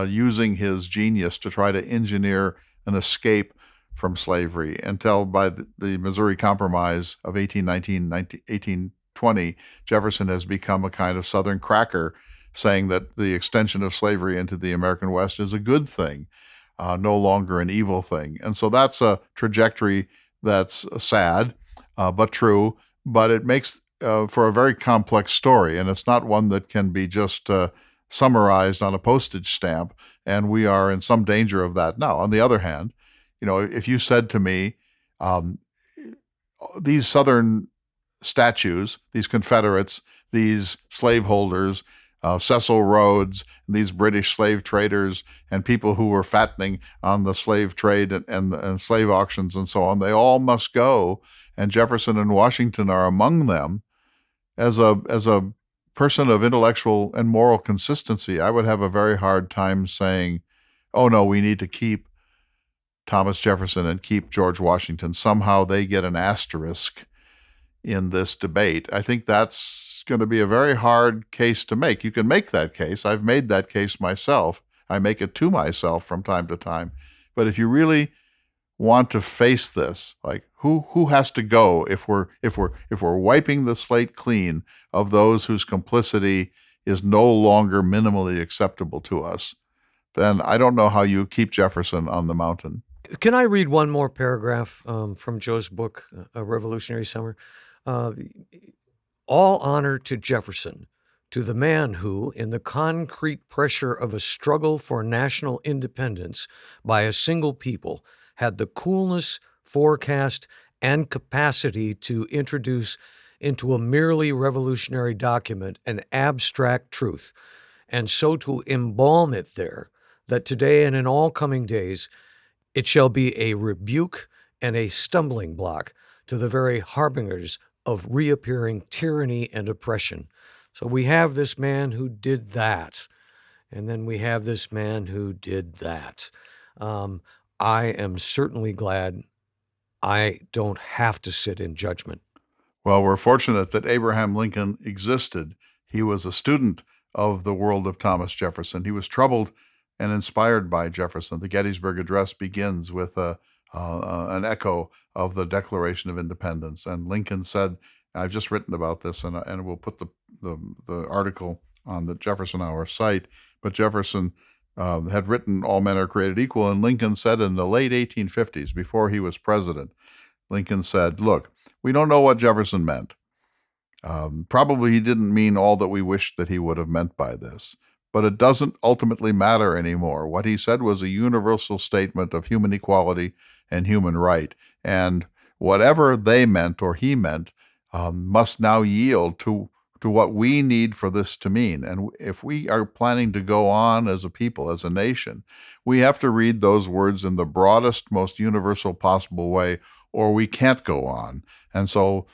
using his genius to try to engineer an escape from slavery, until by the Missouri Compromise of 1820, Jefferson has become a kind of Southern cracker, saying that the extension of slavery into the American West is a good thing, no longer an evil thing. And so that's a trajectory that's sad, but true, but it makes for a very complex story, and it's not one that can be just summarized on a postage stamp, and we are in some danger of that now. On the other hand, if you said to me, these Southern statues, these Confederates, these slaveholders, Cecil Rhodes, these British slave traders, and people who were fattening on the slave trade and slave auctions and so on, they all must go, and Jefferson and Washington are among them. As a person of intellectual and moral consistency, I would have a very hard time saying, oh no, we need to keep Thomas Jefferson and keep George Washington. Somehow they get an asterisk in this debate. I think that's going to be a very hard case to make. You can make that case. I've made that case myself. I make it to myself from time to time. But if you really want to face this, like who has to go if we're wiping the slate clean of those whose complicity is no longer minimally acceptable to us, then I don't know how you keep Jefferson on the mountain. Can I read one more paragraph from Joe's book, A Revolutionary Summer? Uh, All honor to Jefferson, to the man who, in the concrete pressure of a struggle for national independence by a single people, had the coolness, forecast, and capacity to introduce into a merely revolutionary document an abstract truth, and so to embalm it there, that today and in all coming days it shall be a rebuke and a stumbling block to the very harbingers of reappearing tyranny and oppression. So we have this man who did that, and then we have this man who did that. Um, I am certainly glad I don't have to sit in judgment. Well, we're fortunate that Abraham Lincoln existed. He was a student of the world of Thomas Jefferson. He was troubled and inspired by Jefferson. The Gettysburg Address begins with an echo of the Declaration of Independence. And Lincoln said, I've just written about this, and we'll put the article on the Jefferson Hour site, but Jefferson had written All Men Are Created Equal, and Lincoln said in the late 1850s, before he was president, Lincoln said, look, we don't know what Jefferson meant. Probably he didn't mean all that we wished that he would have meant by this, but it doesn't ultimately matter anymore. What he said was a universal statement of human equality and human right, and whatever they meant or he meant must now yield to what we need for this to mean. And if we are planning to go on as a people, as a nation, we have to read those words in the broadest, most universal possible way, or we can't go on. And so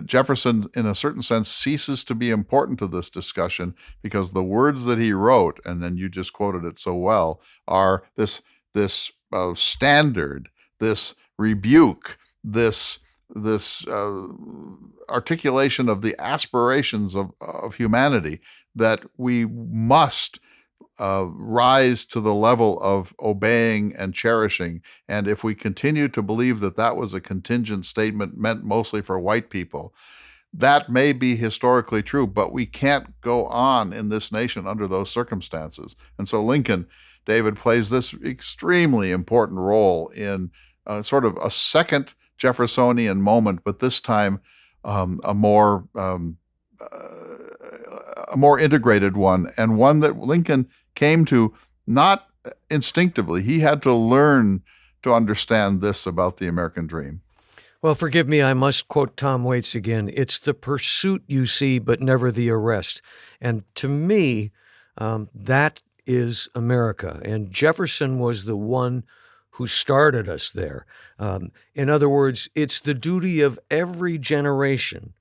Jefferson, in a certain sense, ceases to be important to this discussion because the words that he wrote, and then you just quoted it so well, are this standard, this rebuke, this articulation of the aspirations of humanity that we must rise to the level of obeying and cherishing. And if we continue to believe that that was a contingent statement meant mostly for white people, that may be historically true, but we can't go on in this nation under those circumstances. And so Lincoln, David, plays this extremely important role in sort of a second Jeffersonian moment, but this time a more integrated one, and one that Lincoln came to not instinctively. He had to learn to understand this about the American dream. Well, forgive me, I must quote Tom Waits again. It's the pursuit you see, but never the arrest. And to me, that is America. And Jefferson was the one who started us there. In other words, it's the duty of every generation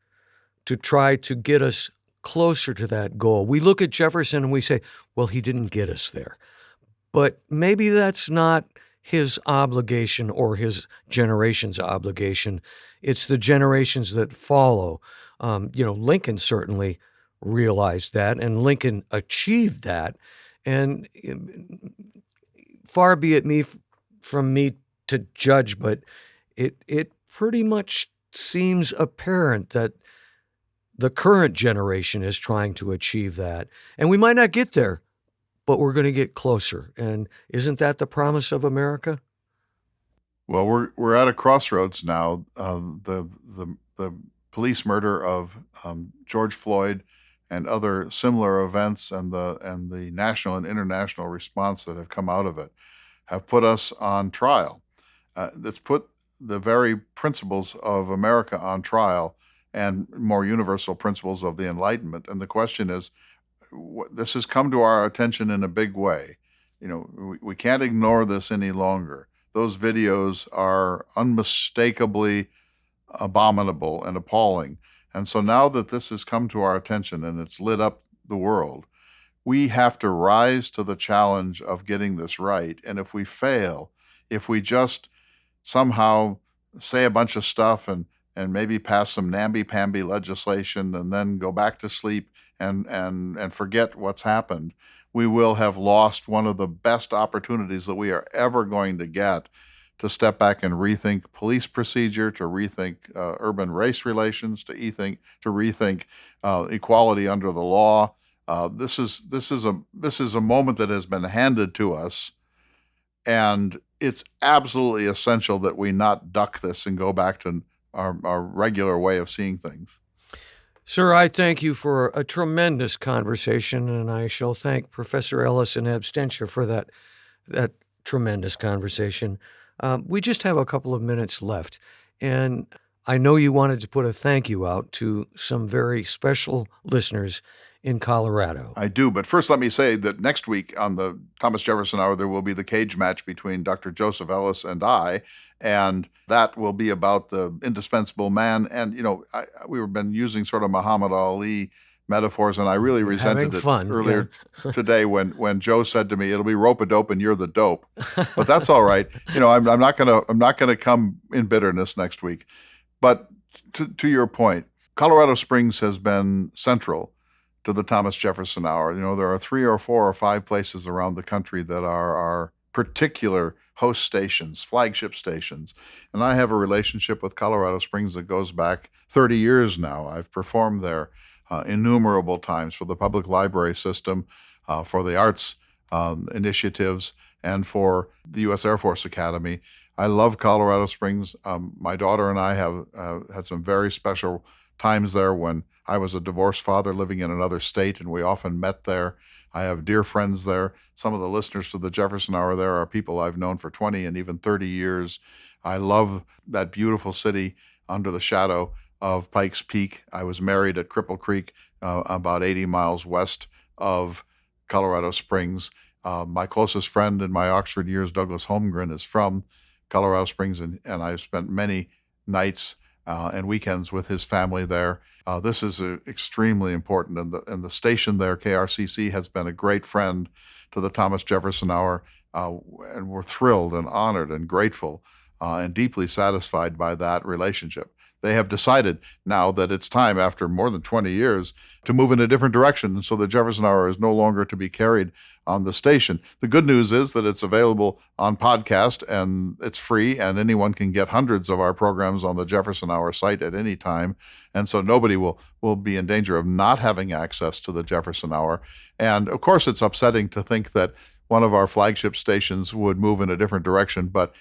to try to get us closer to that goal. We look at Jefferson and we say, well, he didn't get us there. But maybe that's not his obligation or his generation's obligation. It's the generations that follow. Lincoln certainly realized that, and Lincoln achieved that. And far be it from me to judge, but it pretty much seems apparent that the current generation is trying to achieve that. And we might not get there, but we're going to get closer. And isn't that the promise of America? Well, we're at a crossroads now. The police murder of George Floyd and other similar events, and the national and international response that have come out of it, have put us on trial. That's put the very principles of America on trial, and more universal principles of the Enlightenment. And the question is, this has come to our attention in a big way. We can't ignore this any longer. Those videos are unmistakably abominable and appalling. And so now that this has come to our attention and it's lit up the world, we have to rise to the challenge of getting this right. And if we fail, if we just somehow say a bunch of stuff and maybe pass some namby-pamby legislation and then go back to sleep and forget what's happened, we will have lost one of the best opportunities that we are ever going to get to step back and rethink police procedure, to rethink urban race relations, to rethink equality under the law. This is a moment that has been handed to us, And it's absolutely essential that we not duck this and go back to our regular way of seeing things. Sir, I thank you for a tremendous conversation, and I shall thank Professor Ellis in absentia for that tremendous conversation. We just have a couple of minutes left, and I know you wanted to put a thank you out to some very special listeners in Colorado. I do, but first let me say that next week on the Thomas Jefferson Hour, there will be the cage match between Dr. Joseph Ellis and I, and that will be about the indispensable man. And, we've been using sort of Muhammad Ali metaphors, and I really resented it earlier today when Joe said to me, "It'll be rope-a-dope and you're the dope." But that's all right. I'm not gonna come in bitterness next week. But to your point, Colorado Springs has been central to the Thomas Jefferson Hour. There are 3 or 4 or 5 places around the country that are our particular host stations, flagship stations. And I have a relationship with Colorado Springs that goes back 30 years now. I've performed there innumerable times for the public library system, for the arts initiatives, and for the U.S. Air Force Academy. I love Colorado Springs. My daughter and I have had some very special times there when I was a divorced father living in another state, and we often met there. I have dear friends there. Some of the listeners to the Jefferson Hour there are people I've known for 20 and even 30 years. I love that beautiful city under the shadow of Pikes Peak. I was married at Cripple Creek, about 80 miles west of Colorado Springs. My closest friend in my Oxford years, Douglas Holmgren, is from Colorado Springs, and I've spent many nights and weekends with his family there. This is extremely important, and the station there, KRCC, has been a great friend to the Thomas Jefferson Hour, and we're thrilled and honored and grateful and deeply satisfied by that relationship. They have decided now that it's time, after more than 20 years, to move in a different direction, and so the Jefferson Hour is no longer to be carried on the station. The good news is that it's available on podcast, and it's free, and anyone can get hundreds of our programs on the Jefferson Hour site at any time, and so nobody will be in danger of not having access to the Jefferson Hour. And of course, it's upsetting to think that one of our flagship stations would move in a different direction, but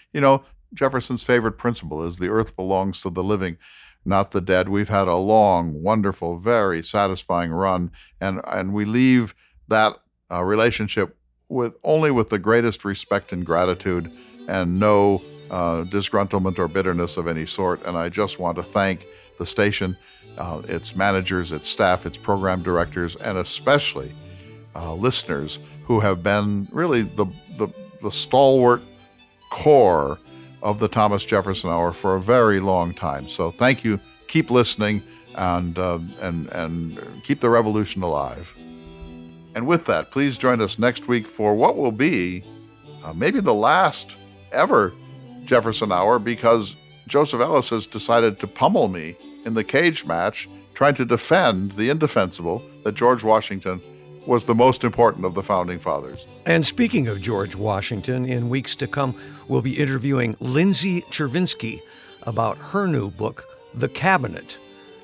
Jefferson's favorite principle is the earth belongs to the living, not the dead. We've had a long, wonderful, very satisfying run, and we leave that relationship with the greatest respect and gratitude, and no disgruntlement or bitterness of any sort. And I just want to thank the station, its managers, its staff, its program directors, and especially listeners who have been really the stalwart core of the Thomas Jefferson Hour for a very long time. So thank you. Keep listening and keep the revolution alive. And with that, please join us next week for what will be maybe the last ever Jefferson Hour, because Joseph Ellis has decided to pummel me in the cage match, trying to defend the indefensible, that George Washington was the most important of the Founding Fathers. And speaking of George Washington, in weeks to come, we'll be interviewing Lindsay Chervinsky about her new book, The Cabinet,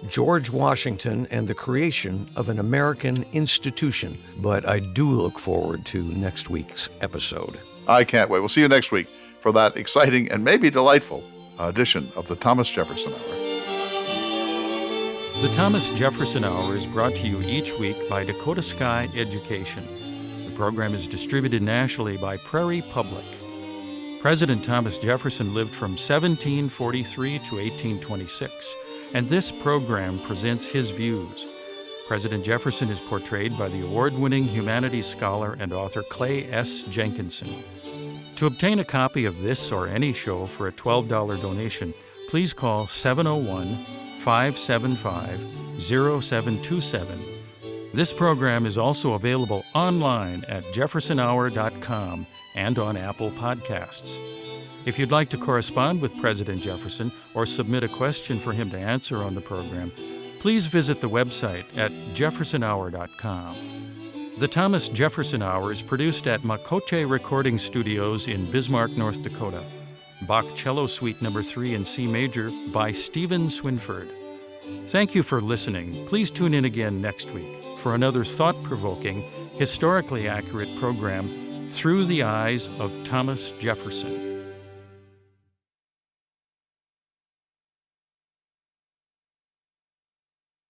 George Washington and the Creation of an American Institution. But I do look forward to next week's episode. I can't wait. We'll see you next week for that exciting and maybe delightful edition of the Thomas Jefferson Hour. The Thomas Jefferson Hour is brought to you each week by Dakota Sky Education. The program is distributed nationally by Prairie Public. President Thomas Jefferson lived from 1743 to 1826, and this program presents his views. President Jefferson is portrayed by the award-winning humanities scholar and author Clay S. Jenkinson. To obtain a copy of this or any show for a $12 donation, please call 701-575-0727. This program is also available online at jeffersonhour.com and on Apple Podcasts. If you'd like to correspond with President Jefferson or submit a question for him to answer on the program, please visit the website at jeffersonhour.com. The Thomas Jefferson Hour is produced at Makoche Recording Studios in Bismarck, North Dakota. Bach Cello Suite No. 3 in C Major by Stephen Swinford. Thank you for listening. Please tune in again next week for another thought-provoking, historically accurate program Through the Eyes of Thomas Jefferson.